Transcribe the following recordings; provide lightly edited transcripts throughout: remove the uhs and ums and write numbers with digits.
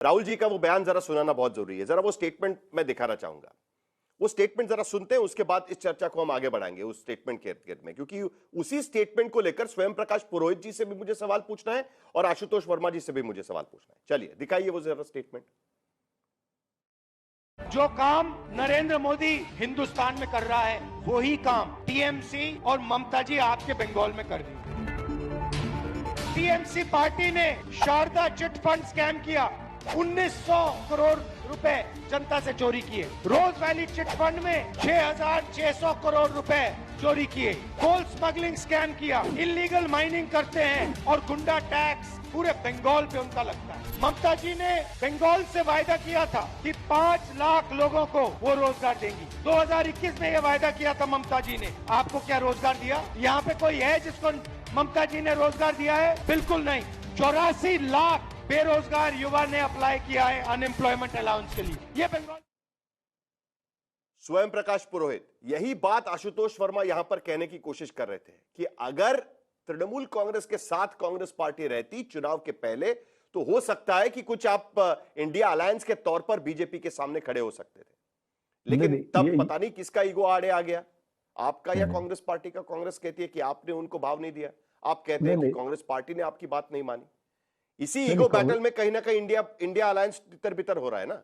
राहुल जी का वो बयान जरा सुनाना बहुत जरूरी है, जरा वो स्टेटमेंट मैं दिखाना चाहूंगा। वो स्टेटमेंट जरा सुनते हैं, उसके बाद इस चर्चा को हम आगे बढ़ाएंगे उस स्टेटमेंट के इर्द में, क्योंकि उसी स्टेटमेंट को लेकर स्वयं प्रकाश पुरोहित जी से भी मुझे सवाल पूछना है और आशुतोष वर्मा जी से भी मुझे सवाल पूछना है। चलिए दिखाइए वो जरा स्टेटमेंट। जो काम नरेंद्र मोदी हिंदुस्तान में कर रहा है वही काम टीएमसी और ममता जी आपके बंगाल में कर रही है। टीएमसी पार्टी ने शारदा चिट फंड स्कैम किया, 1900 करोड़ रुपए जनता से चोरी किए। रोज वैली चिट फंड में 6600 करोड़ रुपए चोरी किए। कोल स्मगलिंग स्कैम किया, इलीगल माइनिंग करते हैं और गुंडा टैक्स पूरे बंगाल पे उनका लगता है। ममता जी ने बंगाल से वायदा किया था कि 5 लाख लोगों को वो रोजगार देंगी। 2021 में ये वायदा किया था ममता जी ने। आपको क्या रोजगार दिया? यहाँ पे कोई है जिसको ममता जी ने रोजगार दिया है? बिल्कुल नहीं। 84 लाख बेरोजगार युवा ने अप्लाई किया है अनएम्प्लॉयमेंट अलाउंस के लिए। ये बंगाल स्वयं प्रकाश पुरोहित, यही बात आशुतोष वर्मा यहां पर कहने की कोशिश कर रहे थे कि अगर तृणमूल कांग्रेस के साथ कांग्रेस पार्टी रहती चुनाव के पहले तो हो सकता है कि कुछ आप इंडिया अलायंस के तौर पर बीजेपी के सामने खड़े हो सकते थे, लेकिन तब पता नहीं किसका ईगो आड़े आ गया, आपका या कांग्रेस पार्टी का। कांग्रेस कहती है कि आपने उनको भाव नहीं दिया, आप कहते हैं कि कांग्रेस पार्टी ने आपकी बात नहीं मानी। इसी ईगो बैटल में कहीं ना कहीं इंडिया अलायंस तितर बितर हो रहा है ना।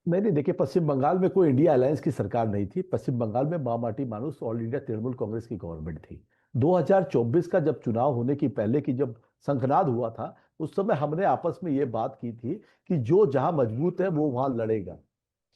नहीं, देखिए, पश्चिम बंगाल में कोई इंडिया अलायंस की सरकार नहीं थी। पश्चिम बंगाल में मामाटी मानुस ऑल इंडिया तृणमूल कांग्रेस की गवर्नमेंट थी। 2024 का जब चुनाव होने की पहले की जब शंखनाद हुआ था, उस समय हमने आपस में ये बात की थी कि जो जहां मजबूत है वो वहां लड़ेगा।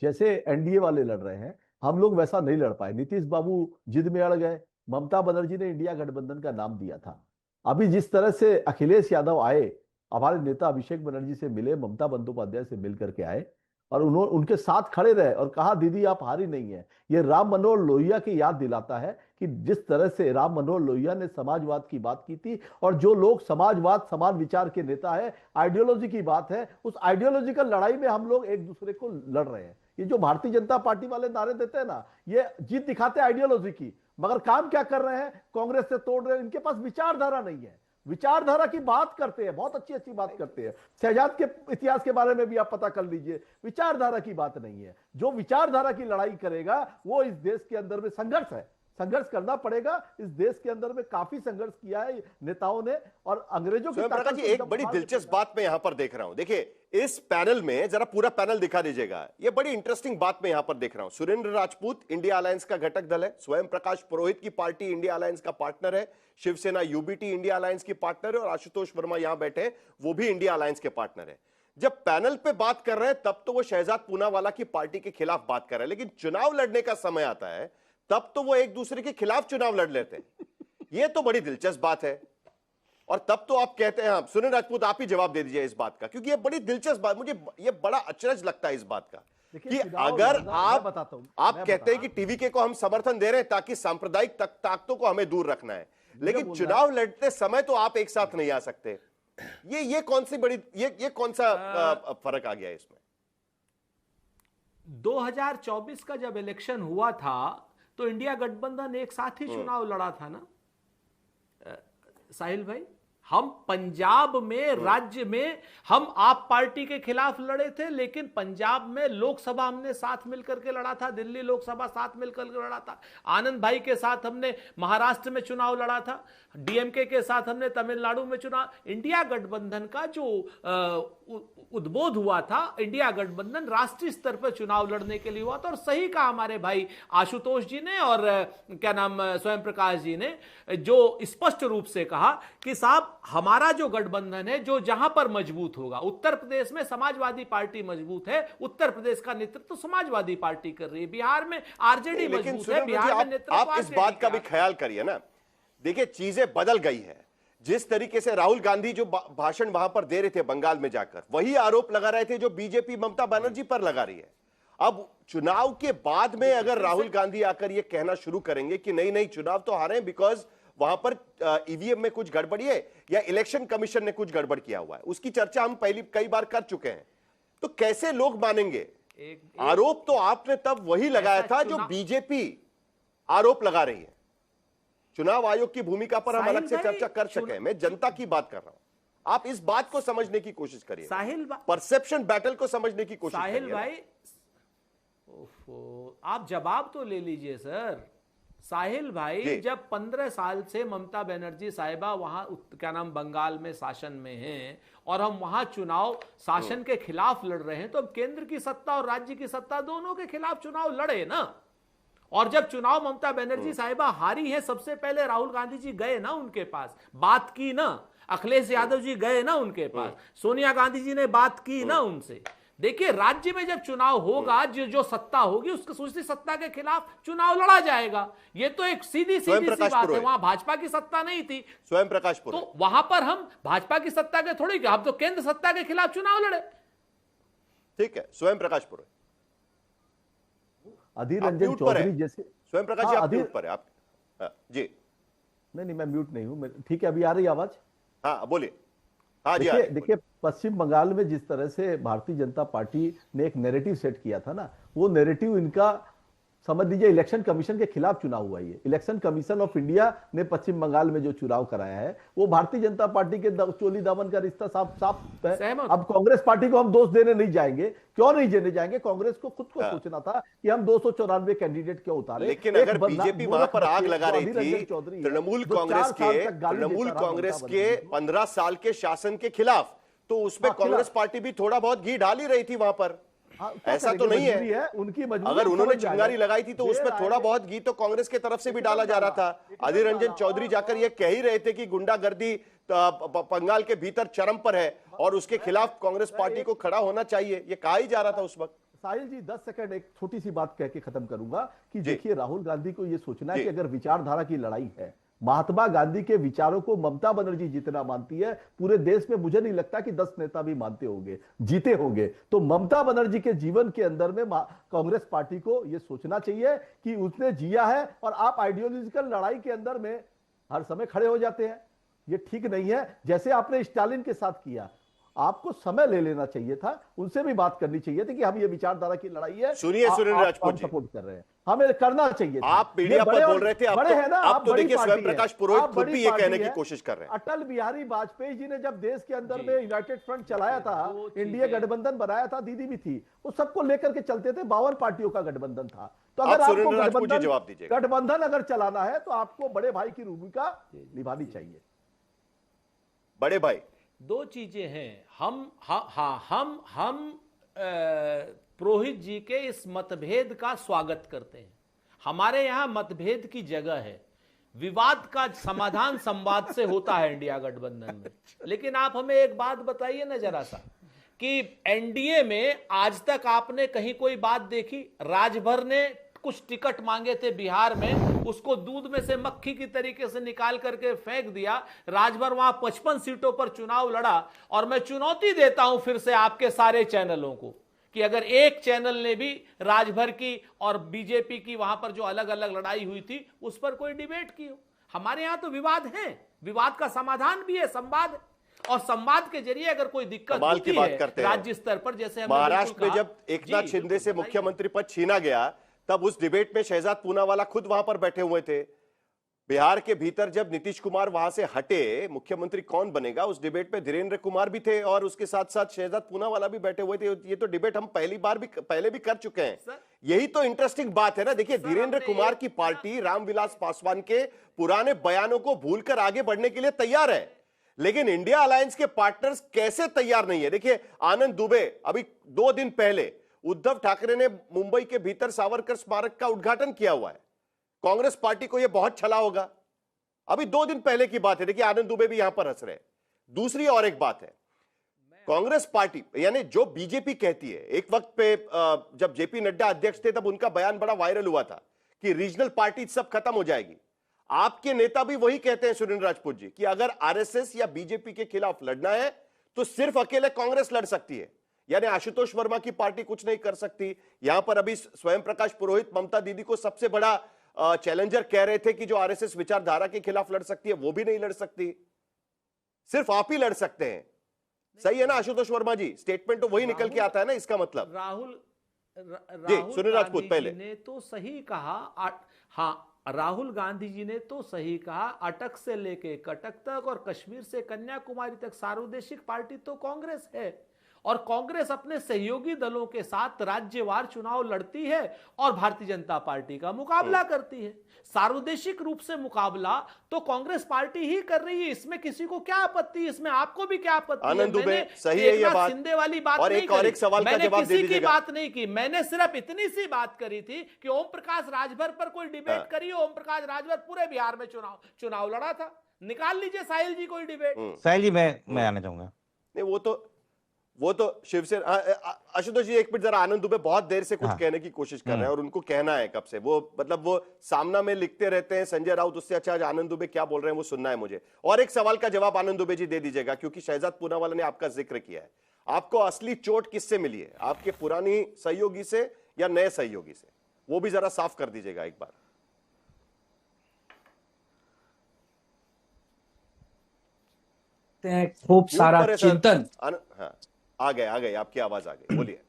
जैसे एनडीए वाले लड़ रहे हैं, हम लोग वैसा नहीं लड़ पाए। नीतीश बाबू जिद में अड़ गए, ममता बनर्जी ने इंडिया गठबंधन का नाम दिया था। अभी जिस तरह से अखिलेश यादव आए, हमारे नेता अभिषेक बनर्जी से मिले, ममता बंदोपाध्याय से मिल करके आए और उन्होंने उनके साथ खड़े रहे और कहा दीदी आप हारी नहीं है। ये राम मनोहर लोहिया की याद दिलाता है कि जिस तरह से राम मनोहर लोहिया ने समाजवाद की बात की थी, और जो लोग समाजवाद समान विचार के नेता है, आइडियोलॉजी की बात है, उस आइडियोलॉजिकल लड़ाई में हम लोग एक दूसरे को लड़ रहे हैं। ये जो भारतीय जनता पार्टी वाले नारे देते हैं ना, ये जीत दिखाते हैं आइडियोलॉजी की, मगर काम क्या कर रहे हैं? कांग्रेस से तोड़ रहे हैं। इनके पास विचारधारा नहीं है। विचारधारा की बात करते हैं, बहुत अच्छी अच्छी बात करते हैं। शहजाद के इतिहास के बारे में भी आप पता कर लीजिए, विचारधारा की बात नहीं है। जो विचारधारा की लड़ाई करेगा वो इस देश के अंदर में संघर्ष है, संघर्ष करना पड़ेगा। इस देश के अंदर में काफी संघर्ष किया है नेताओं ने और अंग्रेजों की ताकत। एक बड़ी दिलचस्प बात मैं यहां पर देख रहा हूं, देखिए इस पैनल में जरा पूरा पैनल दिखा दीजिएगा। ये बड़ी इंटरेस्टिंग बात मैं यहां पर देख रहा हूं। सुरेंद्र राजपूत इंडिया अलायंस का घटक दल है, स्वयं प्रकाश पुरोहित की पार्टी इंडिया अलायंस का पार्टनर है, शिवसेना यूबीटी इंडिया अलायंस की पार्टनर है और आशुतोष वर्मा यहां बैठे हैं, वो भी इंडिया अलायंस के पार्टनर है। जब पैनल पे बात कर रहे हैं तब तो वो शहजाद पूनावाला की पार्टी के खिलाफ बात कर रहे हैं, लेकिन चुनाव लड़ने का समय आता है तब तो वो एक दूसरे के खिलाफ चुनाव लड़ लेते हैं। ये तो बड़ी दिलचस्प बात है। और तब तो आप कहते हैं, सुनील राजपूत आप ही जवाब दे दीजिए इस बात का, क्योंकि ये बड़ी दिलचस्प बात, मुझे ये बड़ा अचरज लगता है इस बात का कि अगर आप कहते हैं कि टीवीके को हम समर्थन दे रहे हैं ताकि सांप्रदायिक ताकतों को हमें दूर रखना है, लेकिन चुनाव लड़ते समय तो आप एक साथ नहीं आ सकते। ये कौन सी बड़ी ये कौन सा फर्क आ गया इसमें? 2024 का जब इलेक्शन हुआ था तो इंडिया गठबंधन एक साथ ही चुनाव लड़ा था ना साहिल भाई। हम पंजाब में राज्य में हम आप पार्टी के खिलाफ लड़े थे, लेकिन पंजाब में लोकसभा हमने साथ मिलकर के लड़ा था, दिल्ली लोकसभा साथ मिलकर के लड़ा था, आनंद भाई के साथ हमने महाराष्ट्र में चुनाव लड़ा था, डीएमके के साथ हमने तमिलनाडु में चुनाव। इंडिया गठबंधन का जो उद्बोध हुआ था, इंडिया गठबंधन राष्ट्रीय स्तर पर चुनाव लड़ने के लिए हुआ था। और सही कहा हमारे भाई आशुतोष जी ने और क्या नाम स्वयं प्रकाश जी ने, जो स्पष्ट रूप से कहा कि साहब हमारा जो गठबंधन है जो जहां पर मजबूत होगा, उत्तर प्रदेश में समाजवादी पार्टी मजबूत है, उत्तर प्रदेश का नेतृत्व समाजवादी पार्टी कर रही है, बिहार में आरजेडी मजबूत है, बिहार में नेतृत्व आप इस बात का भी ख्याल करिए ना। देखिए चीजें बदल गई है। जिस तरीके से राहुल गांधी जो भाषण वहां पर दे रहे थे बंगाल में जाकर, वही आरोप लगा रहे थे जो बीजेपी ममता बनर्जी पर लगा रही है। अब चुनाव के बाद में अगर राहुल गांधी आकर यह कहना शुरू करेंगे कि नहीं नहीं चुनाव तो हारे बिकॉज वहां पर ईवीएम में कुछ गड़बड़ी है या इलेक्शन कमीशन ने कुछ गड़बड़ किया हुआ है, उसकी चर्चा हम पहले कई बार कर चुके हैं, तो कैसे लोग मानेंगे? आरोप तो आपने तब वही लगाया था जो बीजेपी आरोप लगा रही है। चुनाव आयोग की भूमिका पर हम अलग से चर्चा कर सके, मैं जनता की बात कर रहा हूं। आप इस बात को समझने की कोशिश करिए, साहिल परसेप्शन बैटल को समझने की कोशिश साहिल करिए। भाई, ओफो, आप जवाब तो ले लीजिए सर। साहिल भाई, जब 15 साल से ममता बनर्जी साहिबा वहां क्या नाम बंगाल में शासन में हैं और हम वहां चुनाव शासन के खिलाफ लड़ रहे हैं, तो अब केंद्र की सत्ता और राज्य की सत्ता दोनों के खिलाफ चुनाव लड़े ना। और जब चुनाव ममता बनर्जी साहिबा हारी है, सबसे पहले राहुल गांधी जी गए ना उनके पास, बात की ना, अखिलेश यादव जी गए ना उनके पास, सोनिया गांधी जी ने बात की ना उनसे। देखिए, राज्य में जब चुनाव होगा, जो सत्ता होगी उसकी दूसरी सत्ता के खिलाफ चुनाव लड़ा जाएगा। ये तो एक सीधी सी बात है। वहां भाजपा की सत्ता नहीं थी, स्वयं प्रकाश पुरोहित, तो वहां पर हम भाजपा की सत्ता के थोड़ी, हम तो केंद्र सत्ता के खिलाफ चुनाव लड़े। ठीक है, स्वयं प्रकाश पुरोहित, अधीर रंजन चौधरी जैसे। स्वयं प्रकाश जी, आप म्यूट पर है आप। जी नहीं, मैं म्यूट नहीं हूं। ठीक है, अभी आ रही आवाज? हाँ बोलिए। हाँ जी, देखिए, पश्चिम बंगाल में जिस तरह से भारतीय जनता पार्टी ने एक नैरेटिव सेट किया था ना, वो नैरेटिव इनका समझ लीजिए इलेक्शन कमीशन के खिलाफ चुनाव हुआ। ये इलेक्शन कमीशन ऑफ इंडिया ने पश्चिम बंगाल में जो चुनाव कराया है, वो भारतीय जनता पार्टी के चोली दामन का रिश्ता साफ साफ है। अब कांग्रेस पार्टी को हम दोष देने नहीं जाएंगे। क्यों नहीं देने जाएंगे? कांग्रेस को खुद को सोचना था कि हम 294 कैंडिडेट क्यों उतारे। लेकिन अगर बीजेपी वहां पर आग लगा रही थी तृणमूल कांग्रेस के 15 साल के शासन के खिलाफ, तो उसमें कांग्रेस पार्टी भी थोड़ा बहुत घी डाल ही रही थी वहां पर। ऐसा तो नहीं है उनकी मजबूरी। अगर उन्होंने चिंगारी लगाई थी तो उसमें थोड़ा बहुत घी तो कांग्रेस की तरफ से भी डाला जा रहा था। अधीर रंजन चौधरी जाकर ये कह ही रहे थे कि गुंडागर्दी बंगाल के भीतर चरम पर है और उसके खिलाफ कांग्रेस पार्टी को खड़ा होना चाहिए, ये कहा ही जा रहा था उस वक्त। साहिल जी, 10 सेकंड एक छोटी सी बात कह के खत्म करूंगा कि देखिए, राहुल गांधी को यह सोचना है कि अगर विचारधारा की लड़ाई है, महात्मा गांधी के विचारों को ममता बनर्जी जितना मानती है, पूरे देश में मुझे नहीं लगता कि 10 नेता भी मानते होंगे, जीते होंगे। तो ममता बनर्जी के जीवन के अंदर में कांग्रेस पार्टी को यह सोचना चाहिए कि उसने जिया है और आप आइडियोलॉजिकल लड़ाई के अंदर में हर समय खड़े हो जाते हैं। ये ठीक नहीं है। जैसे आपने स्टालिन के साथ किया, आपको समय ले लेना चाहिए था, उनसे भी बात करनी चाहिए थी कि हम ये विचारधारा की लड़ाई है, सुनिए सुरेंद्र राजपूत जी, सपोर्ट कर रहे हैं, हमें करना चाहिए था। आप मीडिया पर बोल रहे थे, अब तो देखिए स्वयं प्रकाश पुरोहित खुद भी ये कहने की कोशिश कर रहे हैं। अटल बिहारी वाजपेयी जी ने जब देश के अंदर में यूनाइटेड फ्रंट चलाया था, इंडिया गठबंधन बनाया था, दीदी भी थी, वो सबको लेकर के चलते थे, 52 पार्टियों का गठबंधन था। तो अगर आपको गठबंधन अगर चलाना है तो आपको बड़े भाई की भूमिका निभानी चाहिए। बड़े भाई, दो चीजें हैं। हम पुरोहित जी के इस मतभेद का स्वागत करते हैं। हमारे यहां मतभेद की जगह है, विवाद का समाधान संवाद से होता है इंडिया गठबंधन में। लेकिन आप हमें एक बात बताइए ना जरा सा, कि एनडीए में आज तक आपने कहीं कोई बात देखी? राजभर ने कुछ टिकट मांगे थे बिहार में, उसको दूध में से मक्खी की तरीके से निकाल करके फेंक दिया। राजभर वहां 55 सीटों पर चुनाव लड़ा। और मैं चुनौती देता हूं फिर से आपके सारे चैनलों को कि अगर एक चैनल ने भी राजभर की और बीजेपी की वहां पर जो अलग अलग लड़ाई हुई थी उस पर कोई डिबेट की हो। हमारे यहां तो विवाद है, विवाद का समाधान भी है, संवाद। और संवाद के जरिए अगर कोई दिक्कत होती है राज्य स्तर पर, जैसे महाराष्ट्र में जब एकनाथ शिंदे से मुख्यमंत्री पद छीना गया, तब उस डिबेट में शहजाद पूनावाला खुद वहां पर बैठे हुए थे। बिहार के भीतर जब नीतीश कुमार वहां से हटे, मुख्यमंत्री कौन बनेगा, उस डिबेट में धीरेन्द्र कुमार भी थे और उसके साथ साथ शहजाद पूनावाला भी बैठे हुए थे। ये तो डिबेट हम पहले भी कर चुके हैं। यही तो इंटरेस्टिंग बात है ना। देखिए, धीरेन्द्र कुमार की पार्टी रामविलास पासवान के पुराने बयानों को भूलकर आगे बढ़ने के लिए तैयार है, लेकिन इंडिया अलायंस के पार्टनर्स कैसे तैयार नहीं है? देखिए, आनंद दुबे, अभी 2 दिन पहले उद्धव ठाकरे ने मुंबई के भीतर सावरकर स्मारक का उद्घाटन किया हुआ है। कांग्रेस पार्टी को यह बहुत छला होगा। अभी 2 दिन पहले की बात है। देखिए, आनंद दुबे भी यहां पर हंस रहे हैं। दूसरी और एक बात है, कांग्रेस पार्टी यानी जो बीजेपी कहती है, एक वक्त पे जब जेपी नड्डा अध्यक्ष थे तब उनका बयान बड़ा वायरल हुआ था कि रीजनल पार्टी सब खत्म हो जाएगी। आपके नेता भी वही कहते हैं सुरेंद्र राजपूत जी, कि अगर आरएसएस या बीजेपी के खिलाफ लड़ना है तो सिर्फ अकेले कांग्रेस लड़ सकती है, यानी आशुतोष वर्मा की पार्टी कुछ नहीं कर सकती। यहां पर अभी स्वयं प्रकाश पुरोहित ममता दीदी को सबसे बड़ा चैलेंजर कह रहे थे कि जो आरएसएस विचारधारा के खिलाफ लड़ सकती है वो भी नहीं लड़ सकती, सिर्फ आप ही लड़ सकते हैं। सही है ना आशुतोष वर्मा जी? स्टेटमेंट तो वही निकल के आता है ना, इसका मतलब। राहुल सुनील राजपूत पहले ने तो सही कहा। हाँ, राहुल गांधी जी ने तो सही कहा, अटक से लेके कटक तक और कश्मीर से कन्याकुमारी तक सार्वदेशिक पार्टी तो कांग्रेस है, और कांग्रेस अपने सहयोगी दलों के साथ राज्यवार चुनाव लड़ती है और भारतीय जनता पार्टी का मुकाबला करती है। सार्वदेशिक रूप से मुकाबला तो कांग्रेस पार्टी ही कर रही है, इसमें किसी को क्या आपत्ति, इसमें आपको भी क्या आपत्ति है? आनंद दुबे, मैंने सही है ये एकनाथ बात। शिंदे वाली बात और नहीं एक और करी, एक सवाल का मैंने जवाब दे किसी की दीजिएगा। बात नहीं की, मैंने सिर्फ इतनी सी बात करी थी कि ओम प्रकाश राजभर पर कोई डिबेट करी। ओम प्रकाश राजभर पूरे बिहार में चुनाव लड़ा था, निकाल लीजिए साहिल जी कोई डिबेट। साहिल जी मैं आना चाहूंगा। नहीं, वो तो शिवसेना। आशुतोष जी, एक मिनट जरा। आनंद दुबे बहुत देर से कुछ कहने की कोशिश कर रहे हैं और उनको कहना है कब से, वो मतलब वो सामना में लिखते रहते हैं संजय राउत, उससे अच्छा आज आनंद दुबे क्या बोल रहे हैं वो सुनना है मुझे। और एक सवाल का जवाब आनंद दुबे जी दे दीजिएगा, क्योंकि शहजाद पूनावाला ने आपका जिक्र किया है। आपको असली चोट किससे मिली है, आपके पुरानी सहयोगी से या नए सहयोगी से? वो भी जरा साफ कर दीजिएगा एक बार। खूब सारा चिंतन। हाँ, आ गए, आपकी आवाज आ गई, बोलिए।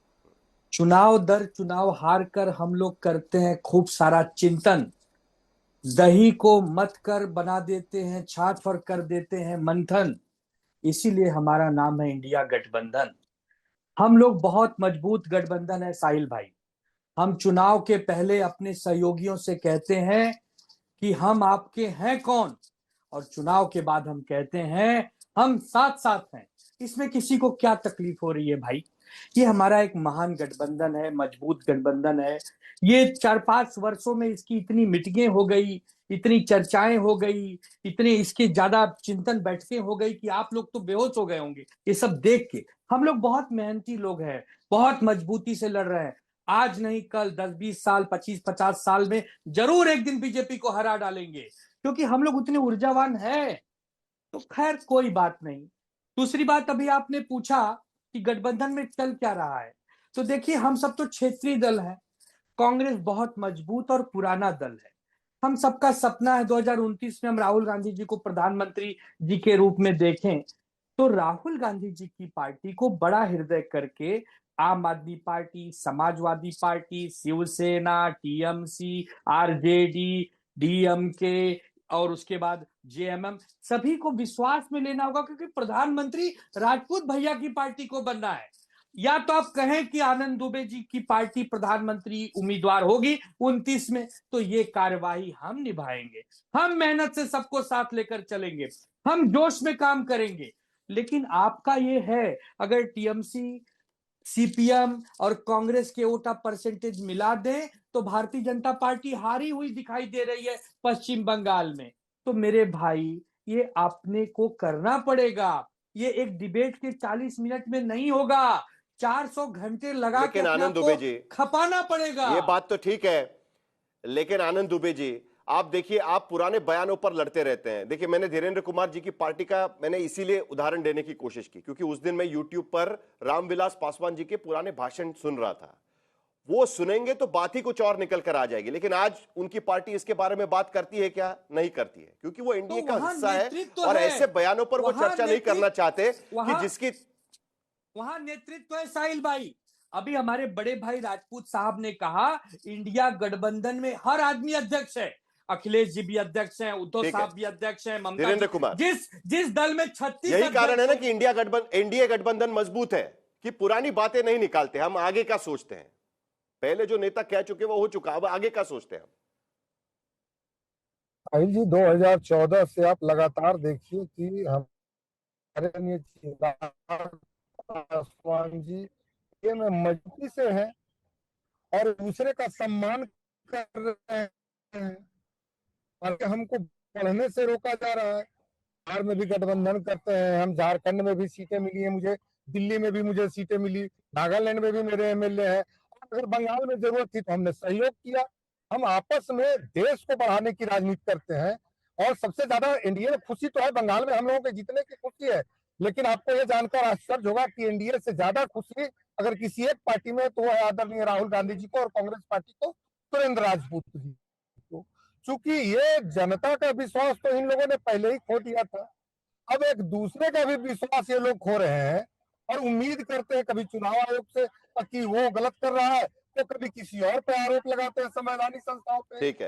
चुनाव दर चुनाव हार कर हम लोग करते हैं खूब सारा चिंतन, दही को मथ कर बना देते हैं छाछ पर कर देते हैं मंथन, इसीलिए हमारा नाम है इंडिया गठबंधन। हम लोग बहुत मजबूत गठबंधन है साहिल भाई। हम चुनाव के पहले अपने सहयोगियों से कहते हैं कि हम आपके हैं कौन, और चुनाव के बाद हम कहते हैं हम साथ साथ हैं। इसमें किसी को क्या तकलीफ हो रही है भाई? ये हमारा एक महान गठबंधन है, मजबूत गठबंधन है। ये 4-5 वर्षों में इसकी इतनी मीटिंगें हो गई, इतनी चर्चाएं हो गई, इतने इसके ज्यादा चिंतन बैठकें हो गई कि आप लोग तो बेहोश हो गए होंगे ये सब देख के। हम लोग बहुत मेहनती लोग हैं, बहुत मजबूती से लड़ रहे हैं। आज नहीं कल 10-20 साल 25-50 साल में जरूर एक दिन बीजेपी को हरा डालेंगे, क्योंकि हम लोग उतने ऊर्जावान हैं। तो खैर कोई बात नहीं। दूसरी बात, अभी आपने पूछा कि गठबंधन में चल क्या रहा है, तो देखिए हम सब तो क्षेत्रीय दल हैं। कांग्रेस बहुत मजबूत और पुराना दल है। हम सबका सपना है 2029 में हम राहुल गांधी जी को प्रधानमंत्री जी के रूप में देखें। तो राहुल गांधी जी की पार्टी को बड़ा हृदय करके Aam Aadmi Party, Samajwadi Party, Shivsena, TMC, RJD, DMK और उसके बाद जेएमएम, सभी को विश्वास में लेना होगा, क्योंकि प्रधानमंत्री राजपूत भैया की पार्टी को बनना है। या तो आप कहें कि आनंद दुबे जी की पार्टी प्रधानमंत्री उम्मीदवार होगी 29 में, तो ये कार्यवाही हम निभाएंगे। हम मेहनत से सबको साथ लेकर चलेंगे, हम जोश में काम करेंगे। लेकिन आपका ये है, अगर टीएमसी, सीपीएम और कांग्रेस के वोट परसेंटेज मिला दें तो भारतीय जनता पार्टी हारी हुई दिखाई दे रही है पश्चिम बंगाल में। तो मेरे भाई, ये आपने को करना पड़ेगा। ये एक डिबेट के 40 मिनट में नहीं होगा, 400 घंटे लगा के आनंद दुबे जी, खपाना पड़ेगा। ये बात तो ठीक है, लेकिन आनंद दुबे जी आप देखिए, आप पुराने बयानों पर लड़ते रहते हैं। देखिए, मैंने धीरेन्द्र कुमार जी की पार्टी का मैंने इसीलिए उदाहरण देने की कोशिश की, क्योंकि उस दिन मैं यूट्यूब पर रामविलास पासवान जी के पुराने भाषण सुन रहा था। वो सुनेंगे तो बात ही कुछ और निकल कर आ जाएगी। लेकिन आज उनकी पार्टी इसके बारे में बात करती है क्या? नहीं करती है, क्योंकि वो एनडीए का हिस्सा है और ऐसे बयानों पर वो चर्चा नहीं करना चाहते कि जिसकी वहां नेतृत्व है साहिल भाई। अभी हमारे बड़े भाई राजपूत साहब ने कहा इंडिया गठबंधन में हर आदमी अध्यक्ष है। अखिलेश जी भी अध्यक्ष हैं, उद्धव साहब भी अध्यक्ष हैं, धीरेन्द्र कुमार, जिस दल में 36, यही कारण है ना कि एनडीए गठबंधन मजबूत है कि पुरानी बातें नहीं निकालते, हम आगे का सोचते हैं। पहले जो नेता कह चुके वो हो चुका, अब आगे का सोचते हैं हम। साहिल जी, 2014 से आप लगातार देखिए कि हमारे पासवान जी ये में मजबूती से हैं और दूसरे का सम्मान कर रहे हैं, और हमको पढ़ने से रोका जा रहा है। बिहार में भी गठबंधन करते हैं हम, झारखंड में भी सीटें मिली है मुझे, दिल्ली में भी मुझे सीटें मिली, नागालैंड में भी मेरे एमएलए हैं। अगर बंगाल में जरूरत थी तो हमने सहयोग किया। हम आपस में देश को बढ़ाने की राजनीति करते हैं, और सबसे ज्यादा एनडीए में खुशी तो है, बंगाल में हम लोगों के जीतने की खुशी है। लेकिन आपको ये जानकर आश्चर्य होगा कि एनडीए से ज्यादा खुशी अगर किसी एक पार्टी में तो है आदरणीय राहुल गांधी जी को और कांग्रेस पार्टी को, सुरेंद्र राजपूत जी को। चूंकि ये जनता का विश्वास तो इन लोगों ने पहले ही खो दिया था, अब एक दूसरे का भी विश्वास ये लोग खो रहे हैं और उम्मीद करते हैं कभी चुनाव आयोग से कि वो गलत कर रहा है, तो कभी किसी और पे आरोप लगाते हैं संवैधानिक संस्थाओं पे। ठीक है।